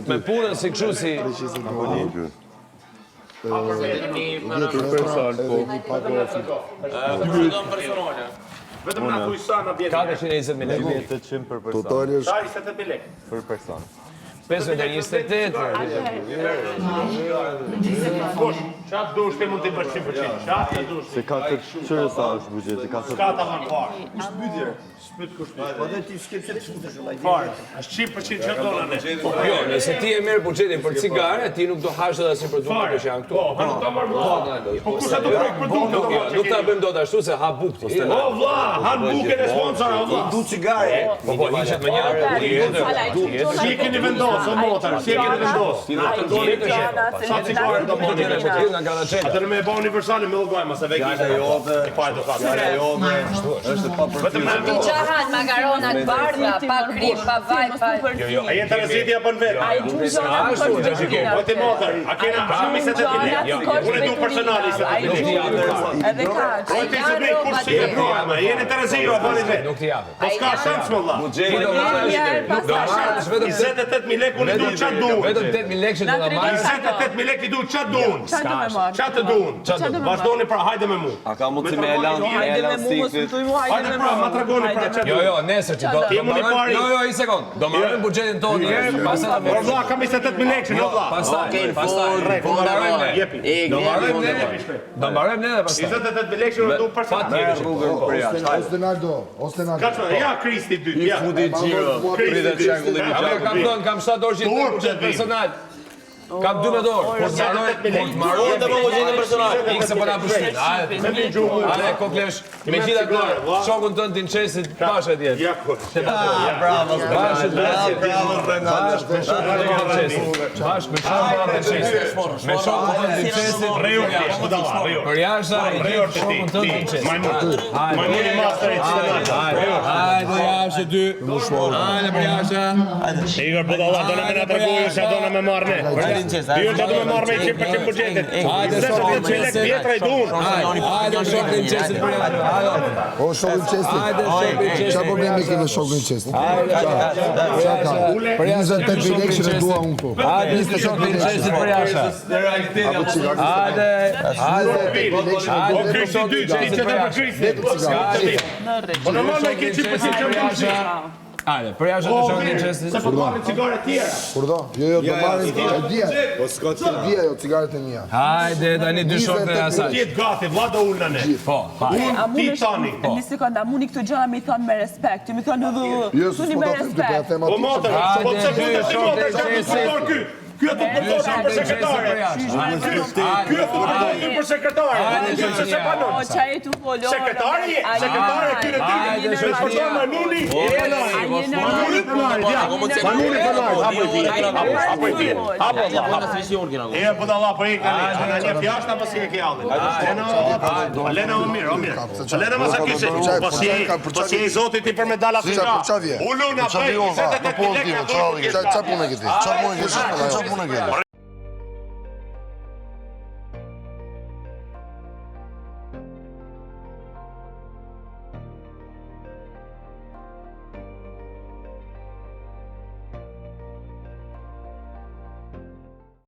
Me punën si kështu si... Vetëm na thuj sa na vjen. 420.000 lekë. 800 për person. Totali është 28 lekë. Për person. 5 deri 28. Çfarë dush ti mund të bësh 100%? Çfarë dush? Se ka të çfarë sa është buxheti? Ka të Ka ta marr parë. Shpytje. Shpyt kush. Po dhe ti s'ke pse të shfutesh vëllai. Fare. Është 100% çfarë dona ne. Jo, nëse ti e merr buxhetin për cigare, ti nuk do hash dot asnjë produkt që janë këtu. Po, nuk do marr vlla. Po kush ato produkte? Nuk ta bëjmë dot ashtu se ha buk ti. O vlla, han bukën e sponsor, o vlla. du cigare. Po hiqet me një Si e keni vendos, o motor, si e keni vendos? Sa cigare do mund të nga Granacela. Atë me bë universale me llogaj, mos e vë Gjala jote, gjala jote, është pa përfituar. Qahan, makaronat, bardha, pa krim, pa vaj, pa... A jenë të rëziti apo në vetë? Po ti motor, a kena 28 lekë? Unë e du personali 28 lekë. Edhe ka, Po ti zëmi, kur si e prujme? Jeni të rëziti apo në vetë? Nuk t'i japë. Po s'ka shans më vlla. 28.000 lekë unë i du qatë duun. Vetëm 8.000 lekë që do ta marrë. 28.000 lekë i du qatë duun. Qatë duun. Vazhdoni pra, hajde me mu. A ka mundësi me elan stiklit? Hajde pra, ma tregoni pra qatë duun. Jo, nesër që do Jo, një sekond. Do marrëm buxhetin tonë, pastaj do Por vlla, kam 28.000 lekë, no vlla. pastaj. Do marrëm ne dhe pastaj. 28.000 lekë unë du personali. Kaço, ja Kristi dytë, ja. Kam 7 orë që buxhet personal. Kam 12 orë. Po marroj të buxhetin personal. Ikse po na pushtin. Hajde koklesh. Me gjitha këto, shokun tënd Tinçesit bashkë atje. Ja ku. Bravo, Bashkë bravo, Fernando. me shokun tënd Tinçesit. Reu, po dalla, reu. Për jashtë, shokun tënd Tinçesit. Majmuni master e çelal. Hajde jashtë dy. Hajde për jashtë. Igor po dalla, dona me na treguju se dona me marrë ne. Ju do të më marrë me 100% buxhetin. Hajde shokun Tinçesit vjetra i duan. Hajde shokun Tinçesit për jashtë. O shokun qestit. Qa problemi kemi shokun qestit? Për 28.000 lekë që në dua unë po. Hajde shokun Tinçesit për jashtë. Hajde. O Kristi dytë, ti që të për Kristi. Po normal me ke 100% që Hajde, për jashtë të shokun Tinçesit. Se po marrin cigare tjera. Kurdo? Jo, do marrin e dia. Po s'ka të dia, jo, cigaret e mia. Hajde, tani dy shokë të asaj. Jetë gati, vlla do ulna ne. Po, Unë ti tani. Një sekundë, a muni këto gjëra me i thonë me respekt, ju me thonë Jo, thuni s'po me ta them, do ta respekt. them Po aty. motor, po pse futesh ti motor, çfarë do ky? Ky do të përdoret për sekretare. Ky do të përdoret për sekretare. Ky se panon. O, çaj tu folor. Sekretari, ky në ty. Se përdoret Manuni. E po dalla po ikën. Ana një fjalë apo si e ke hallin? Lena o mirë, o mirë. Lena mos e kishe. Po si e Zoti ti për medala fisha. Uluna bëj. Qa punë e këti? Qa punë e këti?